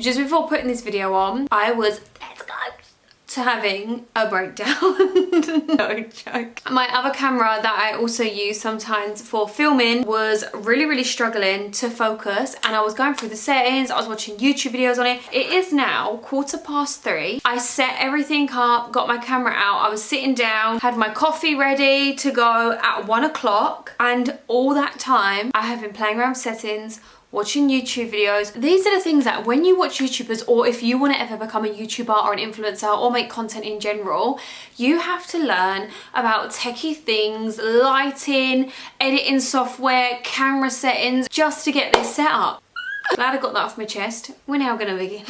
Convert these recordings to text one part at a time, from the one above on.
Just before putting this video on, I was to having a breakdown. No joke. My other camera that I also use sometimes for filming was really struggling to focus, and I was going through the settings, I was watching YouTube videos on it. It is now 3:15. I set everything up, got my camera out, I was sitting down, had my coffee ready to go at 1 o'clock, and all that time I have been playing around with settings, watching YouTube videos. These are the things that when you watch YouTubers, or if you want to ever become a YouTuber or an influencer or make content in general, you have to learn about techie things, lighting, editing software, camera settings, just to get this set up. Glad I got that off my chest. We're now gonna begin.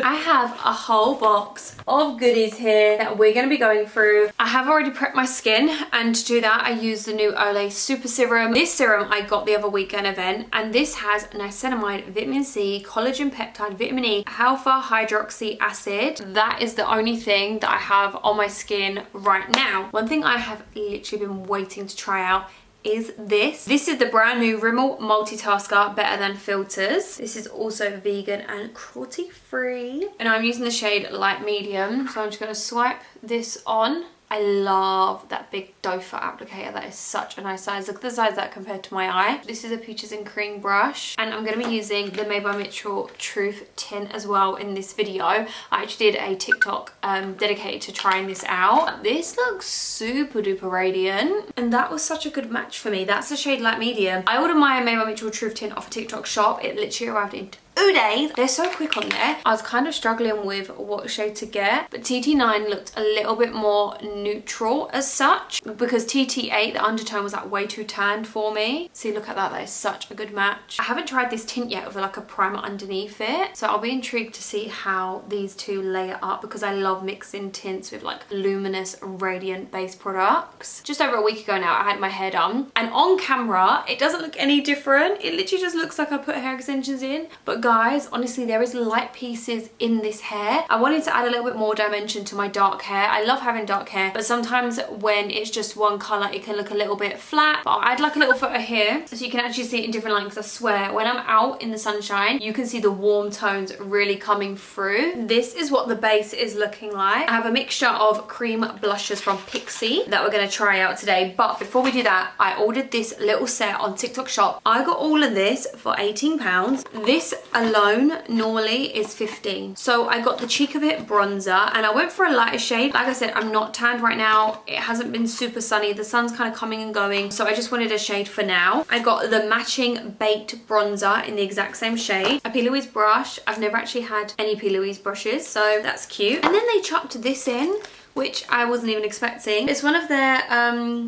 I have a whole box of goodies here that we're gonna be going through. I have already prepped my skin, and to do that I use the new Olay Super Serum. This serum I got the other week at an event, and this has niacinamide, vitamin C, collagen peptide, vitamin E, alpha hydroxy acid. That is the only thing that I have on my skin right now. One thing I have literally been waiting to try out is this. This is the brand new Rimmel Multitasker Better Than Filters. This is also vegan and cruelty free. And I'm using the shade light medium. So I'm just gonna swipe this on. I love that big doe foot applicator. That is such a nice size. Look at the size of that compared to my eye. This is a peaches and cream brush, and I'm going to be using the Made by Mitchell Truth Tint as well in this video. I actually did a TikTok dedicated to trying this out. This looks super duper radiant, and that was such a good match for me. That's the shade light medium. I ordered my Made by Mitchell Truth Tint off a TikTok shop. It literally arrived in 2 days. They're so quick on there. I was kind of struggling with what shade to get, but TT9 looked a little bit more neutral as such, because TT8, the undertone was like way too tanned for me. See, look at that. That is such a good match. I haven't tried this tint yet with like a primer underneath it, so I'll be intrigued to see how these two layer up, because I love mixing tints with like luminous, radiant base products. Just over a week ago now, I had my hair done, and on camera, it doesn't look any different. It literally just looks like I put hair extensions in, but guys, honestly, there is light pieces in this hair. I wanted to add a little bit more dimension to my dark hair. I love having dark hair, but sometimes when it's just one color, it can look a little bit flat. But I'd like a little photo here so you can actually see it in different lights. I swear, when I'm out in the sunshine, you can see the warm tones really coming through. This is what the base is looking like. I have a mixture of cream blushes from Pixi that we're going to try out today. But before we do that, I ordered this little set on TikTok shop. I got all of this for £18. This alone normally is 15. So I got the Cheek of It bronzer, and I went for a lighter shade. Like I said, I'm not tanned right now. It hasn't been super sunny. The sun's kind of coming and going, so I just wanted a shade for now. I got the matching baked bronzer in the exact same shade. A P. Louise brush. I've never actually had any P. Louise brushes, so that's cute. And then they chucked this in, which I wasn't even expecting. It's one of their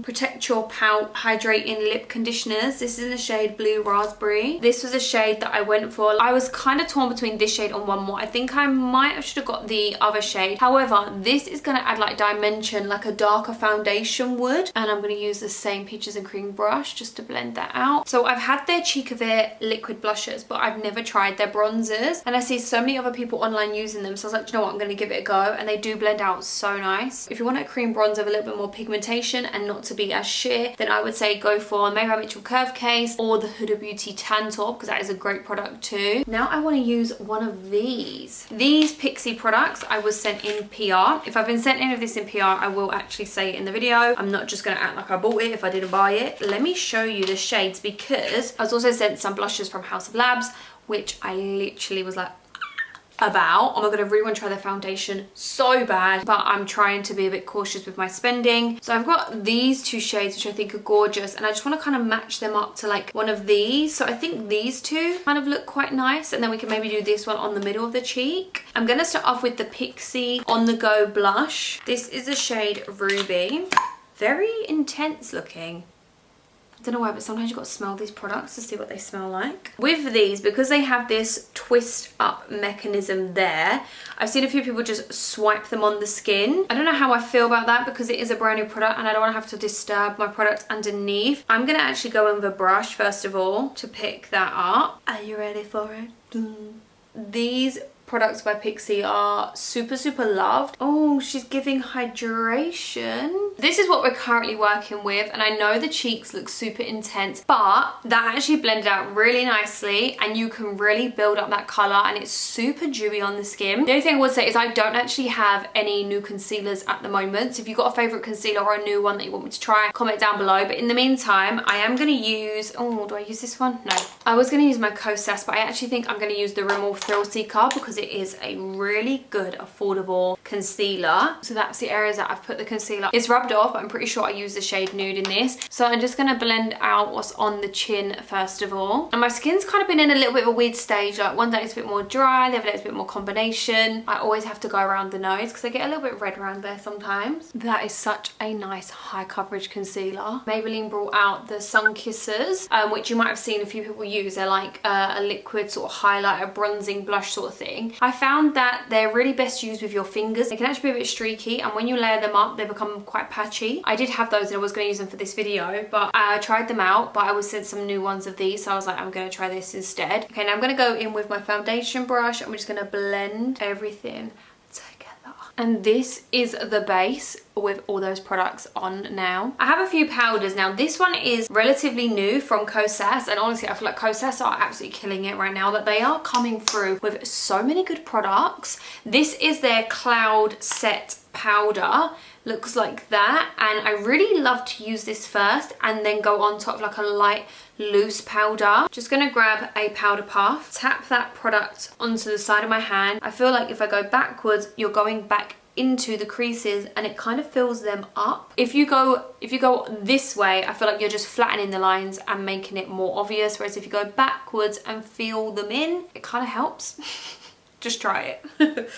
Protect Your Pout Hydrating Lip Conditioners. This is in the shade Blue Raspberry. This was a shade that I went for. I was kind of torn between this shade and one more. I think I might have should have got the other shade. However, this is gonna add like dimension, like a darker foundation would. And I'm gonna use the same peaches and cream brush just to blend that out. So I've had their Cheek of It liquid blushes, but I've never tried their bronzers. And I see so many other people online using them. So I was like, do you know what? I'm gonna give it a go. And they do blend out so nice. If you want a cream bronzer with a little bit more pigmentation and not to be as sheer, then I would say go for Made by Mitchell Curve Case or the Huda Beauty Tan Top, because that is a great product too. Now I want to use one of these. These Pixi products I was sent in PR. If I've been sent any of this in PR, I will actually say it in the video. I'm not just going to act like I bought it if I didn't buy it. Let me show you the shades, because I was also sent some blushes from House of Labs, which I literally was like, about. Oh my god, I really want to try their foundation so bad, but I'm trying to be a bit cautious with my spending. So I've got these two shades which I think are gorgeous, and I just want to kind of match them up to like one of these. So I think these two kind of look quite nice, and then we can maybe do this one on the middle of the cheek. I'm going to start off with the Pixi On The Go blush. This is the shade Ruby. Very intense looking. I don't know why, but sometimes you've got to smell these products to see what they smell like. With these, because they have this twist up mechanism there, I've seen a few people just swipe them on the skin. I don't know how I feel about that, because it is a brand new product and I don't want to have to disturb my product underneath. I'm going to actually go in with a brush first of all to pick that up. Are you ready for it? These products by Pixi are super loved. Oh, she's giving hydration. This is what we're currently working with, and I know the cheeks look super intense, but that actually blended out really nicely, and you can really build up that color, and it's super dewy on the skin. The only thing I would say is I don't actually have any new concealers at the moment, so if you've got a favorite concealer or a new one that you want me to try, comment down below. But in the meantime, I am going to use, oh, do I use this one? No. I was going to use my Kosas, but I actually think I'm going to use the Rimmel Thrill Seeker because it is a really good, affordable concealer. So that's the areas that I've put the concealer. It's rubbed off, but I'm pretty sure I use the shade Nude in this. So I'm just going to blend out what's on the chin first of all. And my skin's kind of been in a little bit of a weird stage. Like one day it's a bit more dry, the other day it's a bit more combination. I always have to go around the nose because I get a little bit red around there sometimes. That is such a nice high coverage concealer. Maybelline brought out the Sun Kissers, which you might have seen a few people use. They're like a liquid sort of highlighter, bronzing blush sort of thing. I found that they're really best used with your fingers. They can actually be a bit streaky, and when you layer them up, they become quite patchy. I did have those and I was going to use them for this video, but I tried them out, but I was sent some new ones of these, so I was like, I'm going to try this instead. Okay, now I'm going to go in with my foundation brush, and we're just going to blend everything together. And this is the base with all those products on now. I have a few powders now. This one is relatively new from Kosas, and honestly I feel like Kosas are absolutely killing it right now, that they are coming through with so many good products. This is their Cloud Set powder. Looks like that, and I really love to use this first and then go on top of like a light loose powder. Just gonna grab a powder puff, tap that product onto the side of my hand. I feel like if I go backwards, you're going back into the creases and it kind of fills them up. If you go this way, I feel like you're just flattening the lines and making it more obvious, whereas if you go backwards and fill them in, it kind of helps. Just try it.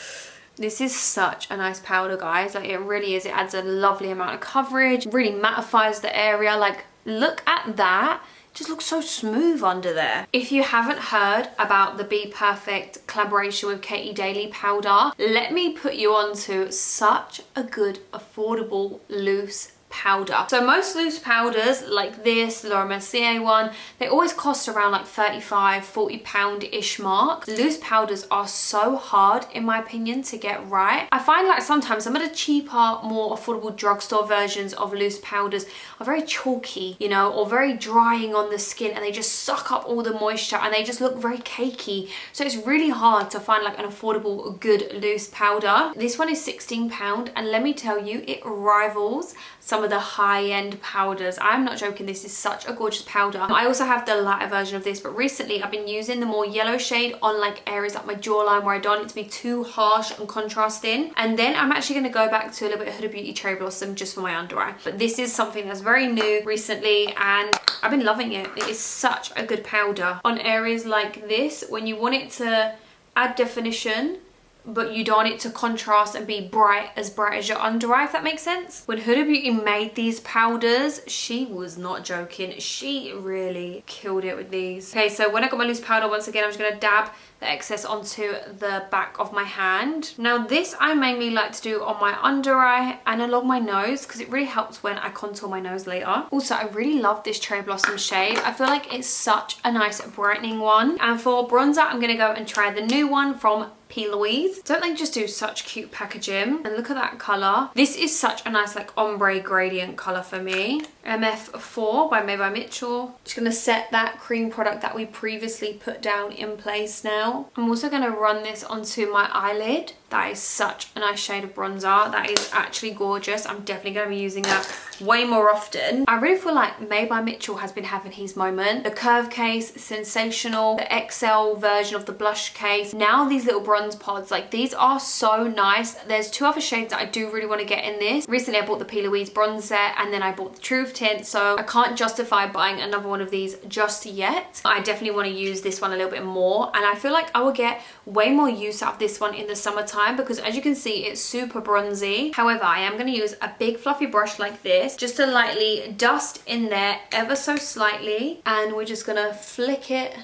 This is such a nice powder, guys. Like, it really is. It adds a lovely amount of coverage, really mattifies the area. Like, look at that. It just looks so smooth under there. If you haven't heard about the Be Perfect collaboration with Katie Daly powder, let me put you onto such a good, affordable, loose powder. So most loose powders like this, Laura Mercier one, they always cost around like 35, 40 pound-ish mark. Loose powders are so hard, in my opinion, to get right. I find like sometimes some of the cheaper, more affordable drugstore versions of loose powders are very chalky, you know, or very drying on the skin, and they just suck up all the moisture and they just look very cakey. So it's really hard to find like an affordable, good loose powder. This one is £16, and let me tell you, it rivals some of the high-end powders. I'm not joking, this is such a gorgeous powder. I also have the lighter version of this, but recently I've been using the more yellow shade on like areas like my jawline where I don't want it to be too harsh and contrasting. And then I'm actually going to go back to a little bit of Huda Beauty Cherry Blossom just for my under eye. But this is something that's very new recently, and I've been loving it. It is such a good powder on areas like this when you want it to add definition, but you don't want it to contrast and be bright as your under eye, if that makes sense. When Huda Beauty made these powders, she was not joking. She really killed it with these. Okay, so when I got my loose powder, once again, I'm just going to dab the excess onto the back of my hand. Now this I mainly like to do on my under eye and along my nose because it really helps when I contour my nose later. Also, I really love this Cherry Blossom shade. I feel like it's such a nice brightening one. And for bronzer, I'm going to go and try the new one from P. Louise. Don't they just do such cute packaging? And look at that colour. This is such a nice like ombre gradient colour for me. MF4 by May by Mitchell. Just going to set that cream product that we previously put down in place now. I'm also going to run this onto my eyelid. That is such a nice shade of bronzer. That is actually gorgeous. I'm definitely going to be using that way more often. I really feel like May by Mitchell has been having his moment. The curve case, sensational. The XL version of the blush case. Now these little bronze pods, like these are so nice. There's two other shades that I do really want to get in this. Recently I bought the P. Louise bronze set, and then I bought the Truth tint, so I can't justify buying another one of these just yet. I definitely want to use this one a little bit more, and I feel like I will get way more use out of this one in the summertime because, as you can see, it's super bronzy. However, I am going to use a big fluffy brush like this just to lightly dust in there ever so slightly, and we're just going to flick it.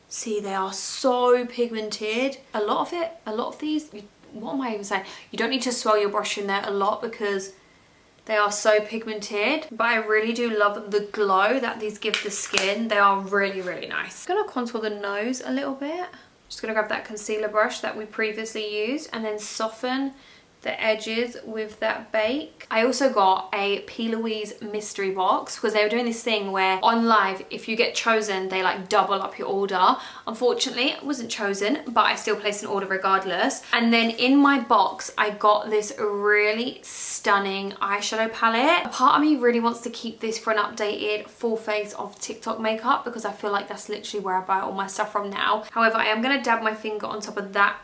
See, they are so pigmented. A lot of these, what am I even saying? You don't need to swirl your brush in there a lot because they are so pigmented, but I really do love the glow that these give the skin. They are really, really nice. I'm gonna contour the nose a little bit. Just gonna grab that concealer brush that we previously used and then soften the edges with that bake. I also got a P. Louise mystery box because they were doing this thing where on live, if you get chosen, they like double up your order. Unfortunately, I wasn't chosen, but I still placed an order regardless. And then in my box, I got this really stunning eyeshadow palette. A part of me really wants to keep this for an updated full face of TikTok makeup because I feel like that's literally where I buy all my stuff from now. However, I am going to dab my finger on top of that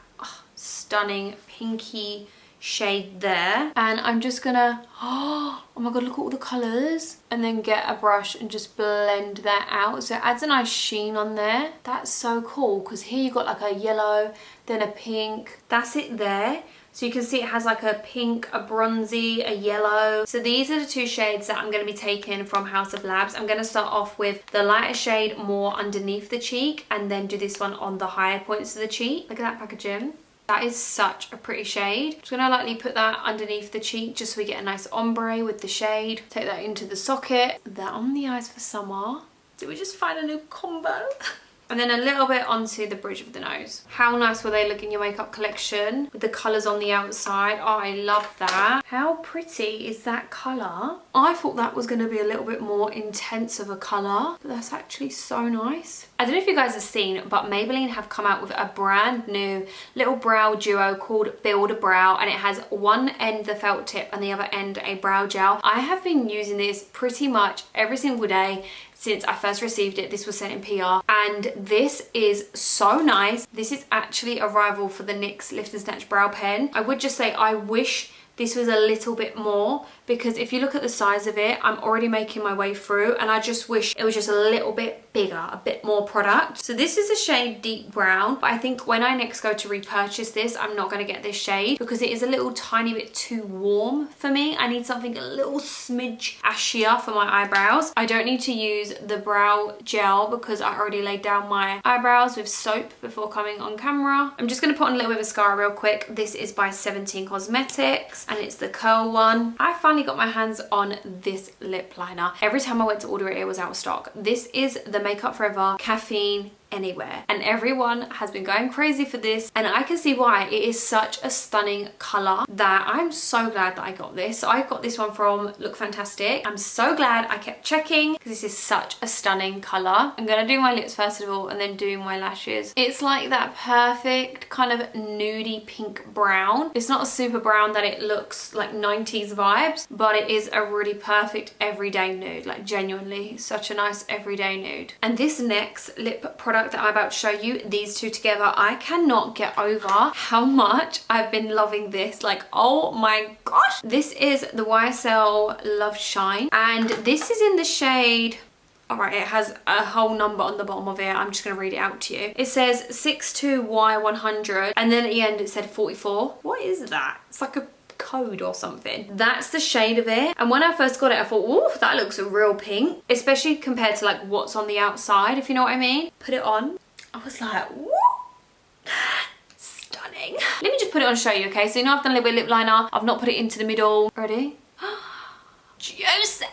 stunning pinky shade there, and I'm just gonna, oh my god, look at all the colors, and then get a brush and just blend that out so it adds a nice sheen on there. That's so cool because here you got like a yellow, then a pink. That's it there. So you can see it has like a pink, a bronzy, a yellow. So these are the two shades that I'm going to be taking from House of Labs. I'm going to start off with the lighter shade more underneath the cheek and then do this one on the higher points of the cheek. Look at that packaging. That is such a pretty shade. I'm just going to lightly put that underneath the cheek just so we get a nice ombre with the shade. Take that into the socket. That on the eyes for summer. Did we just find a new combo? And then a little bit onto the bridge of the nose. How nice will they look in your makeup collection with the colours on the outside? Oh, I love that. How pretty is that colour? I thought that was going to be a little bit more intense of a colour, but that's actually so nice. I don't know if you guys have seen, but Maybelline have come out with a brand new little brow duo called Build a Brow, and it has one end the felt tip and the other end a brow gel. I have been using this pretty much every single day since I first received it. This was sent in PR, and this is so nice. This is actually a rival for the NYX Lift and Snatch Brow Pen. I would just say I wish this was a little bit more, because if you look at the size of it, I'm already making my way through, and I just wish it was just a little bit bigger, a bit more product. So this is a shade deep brown, but I think when I next go to repurchase this, I'm not going to get this shade because it is a little tiny bit too warm for me. I need something a little smidge ashier for my eyebrows. I don't need to use the brow gel because I already laid down my eyebrows with soap before coming on camera. I'm just going to put on a little bit of mascara real quick. This is by 17 Cosmetics and it's the curl one. I finally got my hands on this lip liner. Every time I went to order it, it was out of stock. This is the Makeup Forever Caffeine Anywhere, and everyone has been going crazy for this, and I can see why. It is such a stunning color that I'm so glad that I got this. So I got this one from Look Fantastic. I'm so glad I kept checking because this is such a stunning color. I'm gonna do my lips first of all and then do my lashes. It's like that perfect kind of nudie pink brown. It's not a super brown that it looks like 90s vibes, but it is a really perfect everyday nude, like genuinely such a nice everyday nude. And this next lip product that I'm about to show you, these two together, I cannot get over how much I've been loving this. Like, oh my gosh. This is the YSL Love Shine, and this is in the shade, alright, it has a whole number on the bottom of it. I'm just going to read it out to you. It says 62Y100, and then at the end it said 44. What is that? It's like a code or something. That's the shade of it, and when I first got it I thought, oh, that looks real pink, especially compared to like what's on the outside, if you know what I mean. Put it on, I was like, what? Stunning. Let me just put it on and show you, okay? So you know I've done a little bit of lip liner, I've not put it into the middle. Ready? Juicy.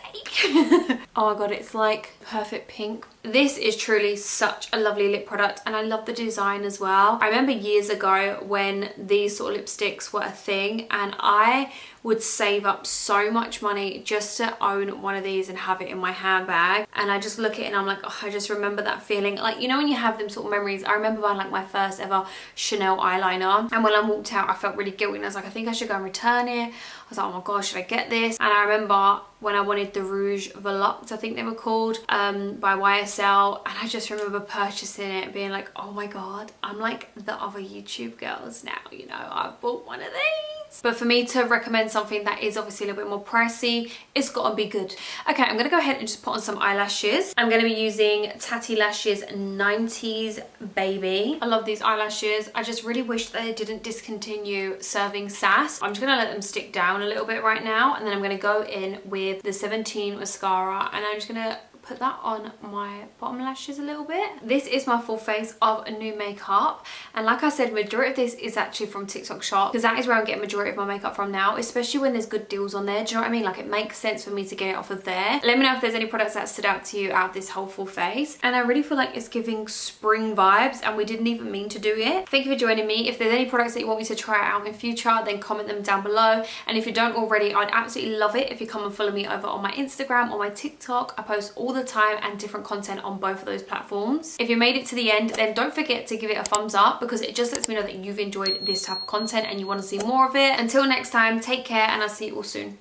Oh my god, it's like perfect pink. This is truly such a lovely lip product, and I love the design as well. I remember years ago when these sort of lipsticks were a thing, and I would save up so much money just to own one of these and have it in my handbag. And I just look at it and I'm like, oh, I just remember that feeling. Like, you know when you have them sort of memories. I remember buying like my first ever Chanel eyeliner, and when I walked out I felt really guilty and I was like, I think I should go and return it. I was like, oh my gosh, should I get this? And I remember when I wanted the Rouge Volupte, I think they were called, by YSL, and I just remember purchasing it and being like, oh my god, I'm like the other YouTube girls now, you know, I've bought one of these. But for me to recommend something that is obviously a little bit more pricey, it's got to be good. Okay, I'm gonna go ahead and just put on some eyelashes. I'm gonna be using Tatti Lashes 90s Baby. I love these eyelashes. I just really wish they didn't discontinue serving sass. I'm just gonna let them stick down a little bit right now, and then I'm gonna go in with the 17 mascara, and I'm just gonna put that on my bottom lashes a little bit. This is my full face of new makeup, and like I said, majority of this is actually from TikTok Shop, because that is where I'm getting majority of my makeup from now, especially when there's good deals on there. Do you know what I mean? Like, it makes sense for me to get it off of there. Let me know if there's any products that stood out to you out of this whole full face. And I really feel like it's giving spring vibes, and we didn't even mean to do it. Thank you for joining me. If there's any products that you want me to try out in future, then comment them down below. And if you don't already, I'd absolutely love it if you come and follow me over on my Instagram or my TikTok. I post all the time and different content on both of those platforms. If you made it to the end, then don't forget to give it a thumbs up, because it just lets me know that you've enjoyed this type of content and you want to see more of it. Until next time, take care, and I'll see you all soon.